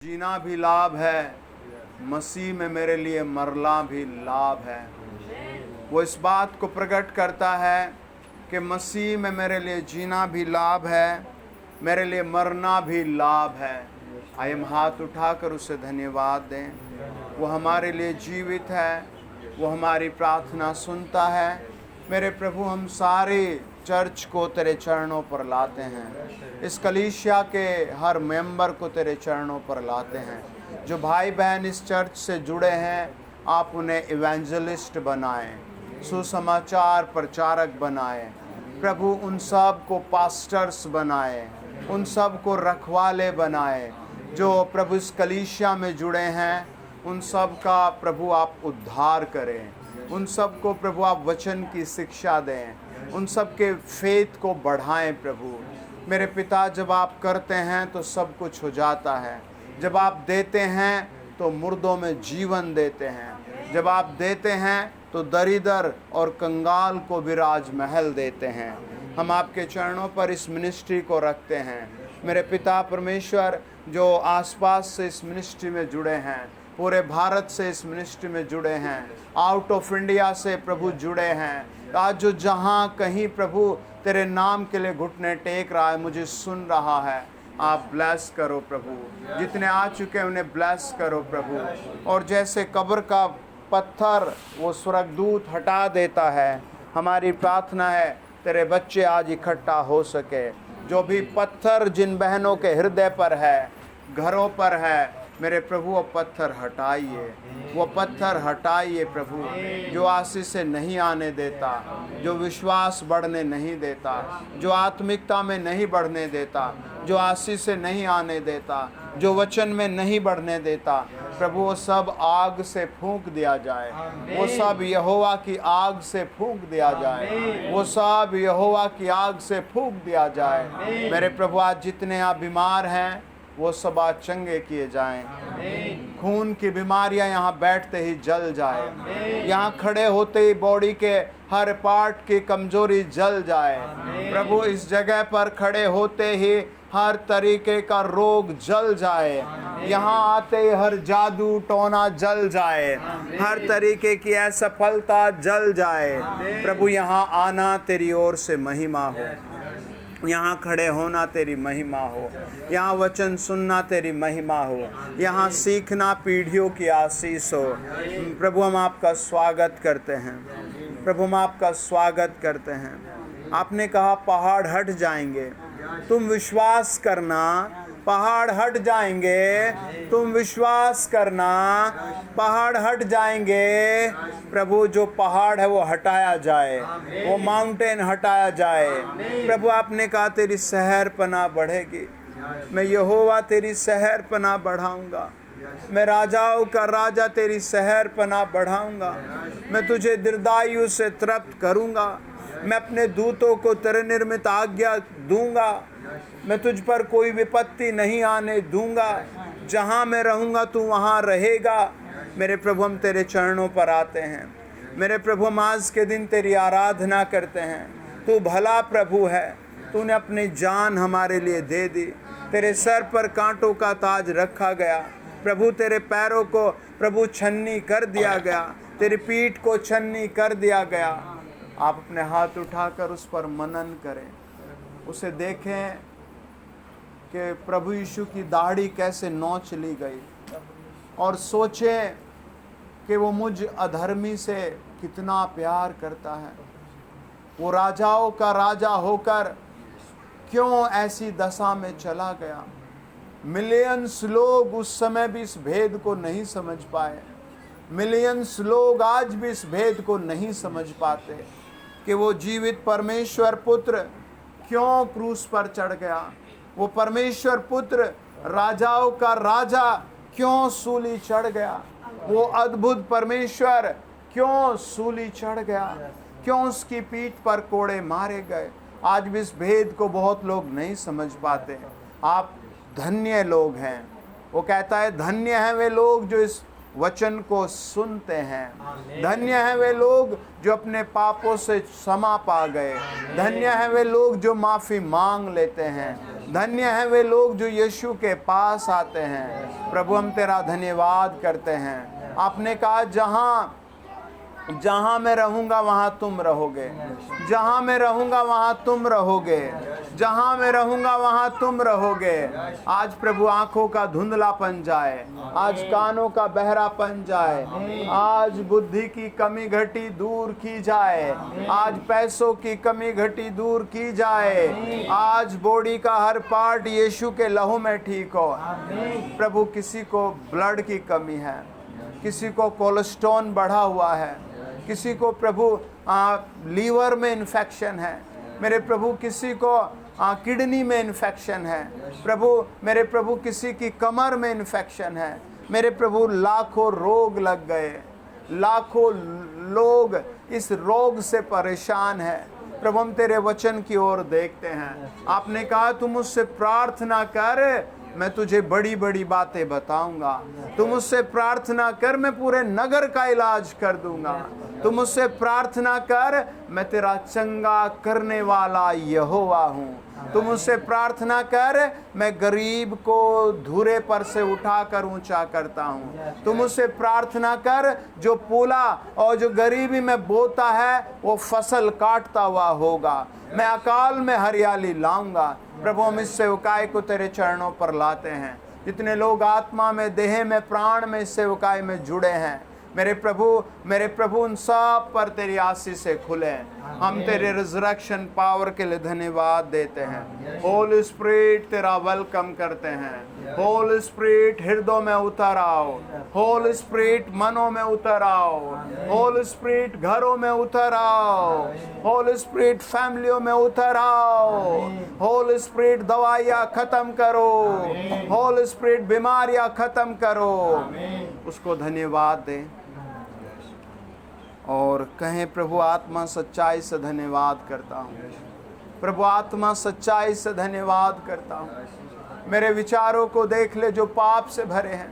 जीना भी लाभ है, मसीह में मेरे लिए मरना भी लाभ है। वो इस बात को प्रकट करता है कि मसीह में मेरे लिए जीना भी लाभ है, मेरे लिए मरना भी लाभ है। आइए हम हाथ उठाकर उसे धन्यवाद दें। वो हमारे लिए जीवित है, वो हमारी प्रार्थना सुनता है। मेरे प्रभु, हम सारे चर्च को तेरे चरणों पर लाते हैं, इस कलीसिया के हर मेंबर को तेरे चरणों पर लाते हैं। जो भाई बहन इस चर्च से जुड़े हैं, आप उन्हें इवेंजलिस्ट बनाएं, सुसमाचार प्रचारक बनाएं। प्रभु, उन सब को पास्टर्स बनाएं, उन सब को रखवाले बनाएं। जो प्रभु इस कलीसिया में जुड़े हैं, उन सब का प्रभु आप उद्धार करें। उन सब को प्रभु आप वचन की शिक्षा दें, उन सब के फेथ को बढ़ाएं। प्रभु मेरे पिता, जब आप करते हैं तो सब कुछ हो जाता है। जब आप देते हैं तो मुर्दों में जीवन देते हैं। जब आप देते हैं तो दरिद्र और कंगाल को विराज महल देते हैं। हम आपके चरणों पर इस मिनिस्ट्री को रखते हैं। मेरे पिता परमेश्वर, जो आसपास से इस मिनिस्ट्री में जुड़े हैं, पूरे भारत से इस मिनिस्ट्री में जुड़े हैं, आउट ऑफ इंडिया से प्रभु जुड़े हैं, आज जो जहाँ कहीं प्रभु तेरे नाम के लिए घुटने टेक रहा है, मुझे सुन रहा है, आप ब्लेस करो प्रभु। जितने आ चुके हैं उन्हें ब्लेस करो प्रभु। और जैसे कब्र का पत्थर वो स्वर्गदूत हटा देता है, हमारी प्रार्थना है तेरे बच्चे आज इकट्ठा हो सके। जो भी पत्थर जिन बहनों के हृदय पर है, घरों पर है, मेरे प्रभु वो पत्थर हटाइए, वो पत्थर हटाइए प्रभु, जो आशीष से नहीं आने देता, जो विश्वास बढ़ने नहीं देता, जो आत्मिकता में नहीं बढ़ने देता, जो आशीष से नहीं आने देता, जो वचन में नहीं बढ़ने देता। प्रभु वो सब आग से फूंक दिया जाए, वो सब यहोवा की आग से फूंक दिया जाए, वो सब यहोवा की आग से फूंक दिया जाए। मेरे प्रभु, आज जितने आप बीमार हैं वो सब आज चंगे किए जाएं। खून की बीमारियां यहाँ बैठते ही जल जाए, यहाँ खड़े होते ही बॉडी के हर पार्ट की कमजोरी जल जाए। प्रभु, इस जगह पर खड़े होते ही हर तरीके का रोग जल जाए, यहाँ आते ही हर जादू टोना जल जाए, हर तरीके की असफलता जल जाए। प्रभु, यहाँ आना तेरी ओर से महिमा हो, यहाँ खड़े होना तेरी महिमा हो, यहाँ वचन सुनना तेरी महिमा हो, यहाँ सीखना पीढ़ियों की आशीष हो। प्रभु, हम आपका स्वागत करते हैं। प्रभु, हम आपका स्वागत करते हैं। आपने कहा पहाड़ हट जाएंगे, तुम विश्वास करना, पहाड़ हट जाएंगे, तुम विश्वास करना, पहाड़ हट जाएंगे। प्रभु, जो पहाड़ है वो हटाया जाए, वो माउंटेन हटाया जाए। प्रभु, आपने कहा तेरी सहर पना बढ़ेगी। मैं यहोवा तेरी सहर पना बढ़ाऊंगा, मैं राजाओं का राजा तेरी सहर पना बढ़ाऊंगा। मैं तुझे दीर्घायु से तृप्त करूंगा, मैं अपने दूतों को तेरे निर्मित आज्ञा दूंगा, मैं तुझ पर कोई विपत्ति नहीं आने दूंगा। जहाँ मैं रहूँगा तू वहाँ रहेगा। मेरे प्रभु, हम तेरे चरणों पर आते हैं। मेरे प्रभु, हम आज के दिन तेरी आराधना करते हैं। तू भला प्रभु है, तूने अपनी जान हमारे लिए दे दी। तेरे सर पर कांटों का ताज रखा गया प्रभु, तेरे पैरों को प्रभु छन्नी कर दिया गया, तेरी पीठ को छन्नी कर दिया गया। आप अपने हाथ उठाकर उस पर मनन करें, उसे देखें कि प्रभु यीशु की दाढ़ी कैसे नोच ली गई, और सोचें कि वो मुझ अधर्मी से कितना प्यार करता है। वो राजाओं का राजा होकर क्यों ऐसी दशा में चला गया। मिलियंस लोग उस समय भी इस भेद को नहीं समझ पाए, मिलियंस लोग आज भी इस भेद को नहीं समझ पाते कि वो जीवित परमेश्वर पुत्र क्यों क्रूस पर चढ़ गया। वो परमेश्वर पुत्र राजाओं का राजा क्यों सूली चढ़ गया। वो अद्भुत परमेश्वर क्यों सूली चढ़ गया, क्यों उसकी पीठ पर कोड़े मारे गए। आज भी इस भेद को बहुत लोग नहीं समझ पाते। आप धन्य लोग हैं। वो कहता है धन्य हैं वे लोग जो इस वचन को सुनते हैं। धन्य हैं वे लोग जो अपने पापों से क्षमा पा गए। धन्य हैं वे लोग जो माफ़ी मांग लेते हैं। धन्य हैं वे लोग जो यीशु के पास आते हैं। प्रभु हम तेरा धन्यवाद करते हैं। आपने कहा जहाँ मैं रहूँगा वहाँ तुम रहोगे, जहाँ मैं रहूँगा वहाँ तुम रहोगे, जहाँ मैं रहूँगा वहाँ तुम रहोगे। आज प्रभु आँखों का धुंधलापन जाए, आज कानों का बहरापन जाए, आज बुद्धि की कमी घटी दूर की जाए, आज पैसों की कमी घटी दूर की जाए, आज बॉडी का हर पार्ट यीशु के लहू में ठीक हो। प्रभु किसी को ब्लड की कमी है, किसी को कोलेस्ट्रॉल बढ़ा हुआ है, किसी को प्रभु लीवर में इन्फेक्शन है, मेरे प्रभु किसी को किडनी में इन्फेक्शन है, प्रभु मेरे प्रभु किसी की कमर में इन्फेक्शन है, मेरे प्रभु लाखों रोग लग गए, लाखों लोग इस रोग से परेशान है। प्रभु हम तेरे वचन की ओर देखते हैं। आपने कहा तुम मुझसे प्रार्थना कर, मैं तुझे बड़ी बड़ी बातें बताऊंगा। तुम मुझसे प्रार्थना कर, मैं पूरे नगर का इलाज कर दूंगा। तुम मुझसे प्रार्थना कर, मैं तेरा चंगा करने वाला यहोवा हूँ। तुम मुझसे प्रार्थना कर, मैं गरीब को धूरे पर से उठाकर ऊंचा करता हूँ। तुम मुझसे प्रार्थना कर, जो पूला और जो गरीबी में बोता है वो फसल काटता हुआ होगा। मैं अकाल में हरियाली लाऊंगा। प्रभु हम इस सेवकाई को तेरे चरणों पर लाते हैं। जितने लोग आत्मा में, देह में, प्राण में इस सेवकाई में जुड़े हैं, मेरे प्रभु उन सब पर तेरी आशीष से खुले। हम तेरे रिजरेक्शन पावर के लिए धन्यवाद देते हैं। होली स्पिरिट तेरा वेलकम करते हैं। होली स्पिरिट हृदय में उतर आओ, होली स्पिरिट मनों में उतर आओ, होली स्पिरिट घरों में उतर आओ, होली स्पिरिट फैमिलियों में उतर आओ, होली स्पिरिट दवाइयाँ खत्म करो, होली स्पिरिट बीमारियाँ खत्म करो। उसको धन्यवाद दें और कहें, प्रभु आत्मा सच्चाई से धन्यवाद करता हूँ। प्रभु आत्मा सच्चाई से धन्यवाद करता हूँ। मेरे विचारों को देख ले जो पाप से भरे हैं,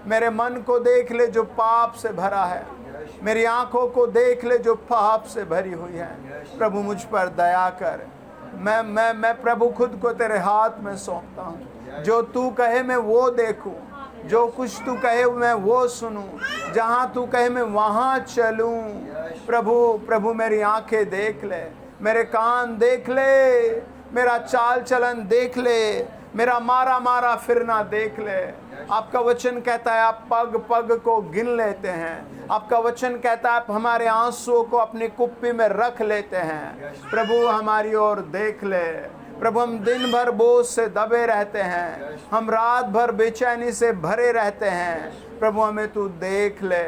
मेरे मन को देख ले जो पाप से भरा है, मेरी आंखों को देख ले जो पाप से भरी हुई है। प्रभु मुझ पर दया कर। मैं प्रभु खुद को तेरे हाथ में सौंपता हूँ। जो तू कहे मैं वो देखूँ, जो कुछ तू कहे मैं वो सुनूं, जहाँ तू कहे मैं वहाँ चलूं। प्रभु मेरी आंखें देख ले, मेरे कान देख ले, मेरा चाल चलन देख ले, मेरा मारा फिरना देख ले। आपका वचन कहता है आप पग पग को गिन लेते हैं। आपका वचन कहता है आप हमारे आंसुओं को अपनी कुप्पी में रख लेते हैं। प्रभु हमारी ओर देख ले। प्रभु हम दिन भर बोझ से दबे रहते हैं, हम रात भर बेचैनी से भरे रहते हैं। प्रभु हमें तू देख ले।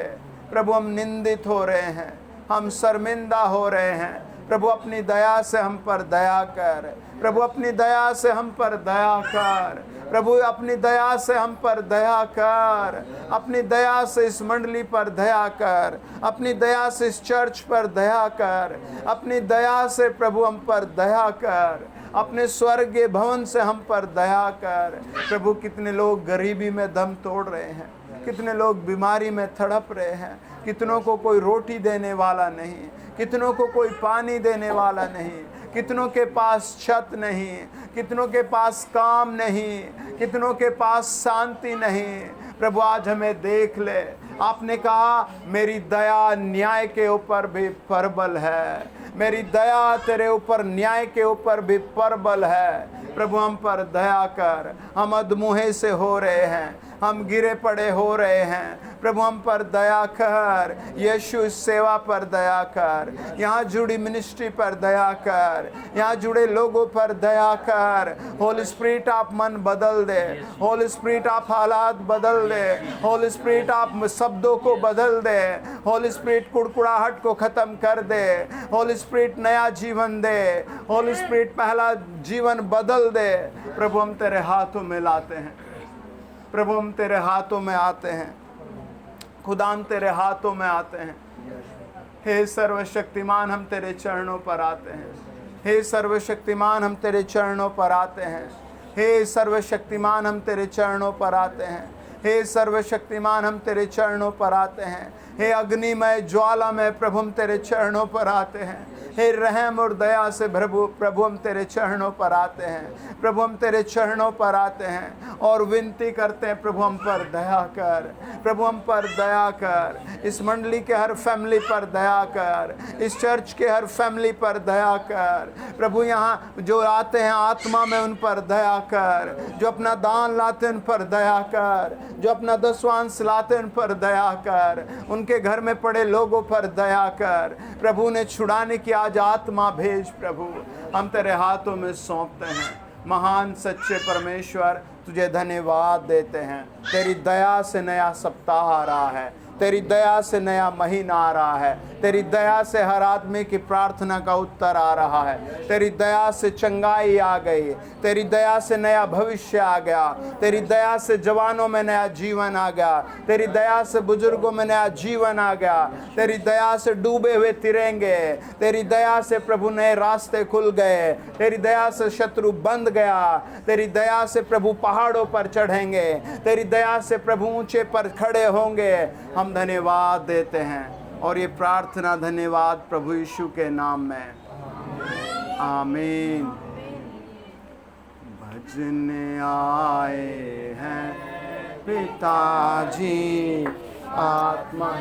प्रभु हम निंदित हो रहे हैं, हम शर्मिंदा हो रहे हैं। प्रभु अपनी दया से हम पर दया कर। प्रभु अपनी दया से हम पर दया कर। प्रभु अपनी दया से हम पर दया कर। अपनी दया से इस मंडली पर दया कर। अपनी दया से इस चर्च पर दया कर। अपनी दया से प्रभु हम पर दया कर। अपने स्वर्गीय भवन से हम पर दया कर। प्रभु कितने लोग गरीबी में दम तोड़ रहे हैं, कितने लोग बीमारी में तड़प रहे हैं, कितनों को कोई रोटी देने वाला नहीं, कितनों को कोई पानी देने वाला नहीं, कितनों के पास छत नहीं, कितनों के पास काम नहीं, कितनों के पास शांति नहीं। प्रभु आज हमें देख ले। आपने कहा मेरी दया न्याय के ऊपर भी प्रबल है, मेरी दया तेरे ऊपर न्याय के ऊपर भी प्रबल है। प्रभु हम पर दया कर। हम अधमुहे से हो रहे हैं, हम गिरे पड़े हो रहे हैं। प्रभु हम पर दया कर। यीशु इस सेवा पर दया कर। यहाँ जुड़ी मिनिस्ट्री पर दया कर। यहाँ जुड़े लोगों पर दया कर। होली स्पिरिट आप मन बदल दे। होली स्पिरिट आप हालात बदल दे। होली स्पिरिट आप शब्दों को बदल दे। होली स्पिरिट कुड़कुड़ाहट को ख़त्म कर दे। होली स्पिरिट नया जीवन दे। होली स्पिरिट पहला जीवन बदल दे। प्रभु हम तेरे हाथों में लाते हैं। प्रभु हम तेरे हाथों में आते हैं। खुदा हम तेरे हाथों में आते हैं। हे सर्वशक्तिमान हम तेरे चरणों पर आते हैं। हे सर्वशक्तिमान हम तेरे चरणों पर आते हैं। हे सर्वशक्तिमान हम तेरे चरणों पर आते हैं। हे सर्वशक्तिमान, हम तेरे चरणों पर आते हैं। हे अग्निमय ज्वाला में प्रभु हम तेरे चरणों पर आते हैं। हे रहम और दया से प्रभु हम तेरे चरणों पर आते हैं। प्रभु हम तेरे चरणों पर आते हैं और विनती करते हैं, प्रभु हम पर दया कर, प्रभु हम पर दया कर। इस मंडली के हर फैमिली पर दया कर, इस चर्च के हर फैमिली पर दया कर। प्रभु यहाँ जो आते हैं आत्मा में उन पर दया कर, जो अपना दान लाते हैं उन पर दया कर, जो अपना दसवांश लाते हैं उन पर दया कर, उनके घर में पड़े लोगों पर दया कर। प्रभु ने छुड़ाने की आज आत्मा भेज। प्रभु हम तेरे हाथों में सौंपते हैं। महान सच्चे परमेश्वर, तुझे धन्यवाद देते हैं। तेरी दया से नया सप्ताह आ रहा है, तेरी दया से नया महीना आ रहा है, तेरी दया से हर आदमी की प्रार्थना का उत्तर आ रहा है, तेरी दया से चंगाई आ गई, तेरी दया से नया भविष्य आ गया, तेरी दया से जवानों में नया जीवन आ गया, तेरी दया से बुजुर्गों में नया जीवन आ गया, तेरी दया से डूबे हुए तिरेंगे, तेरी दया से प्रभु नए रास्ते खुल गए, तेरी दया से शत्रु बंद गया, तेरी दया से प्रभु पहाड़ों पर चढ़ेंगे, तेरी दया से प्रभु ऊंचे पर खड़े होंगे। हम धन्यवाद देते हैं और ये प्रार्थना धन्यवाद प्रभु यीशु के नाम में, आमीन। भजन आए हैं पिताजी आत्मा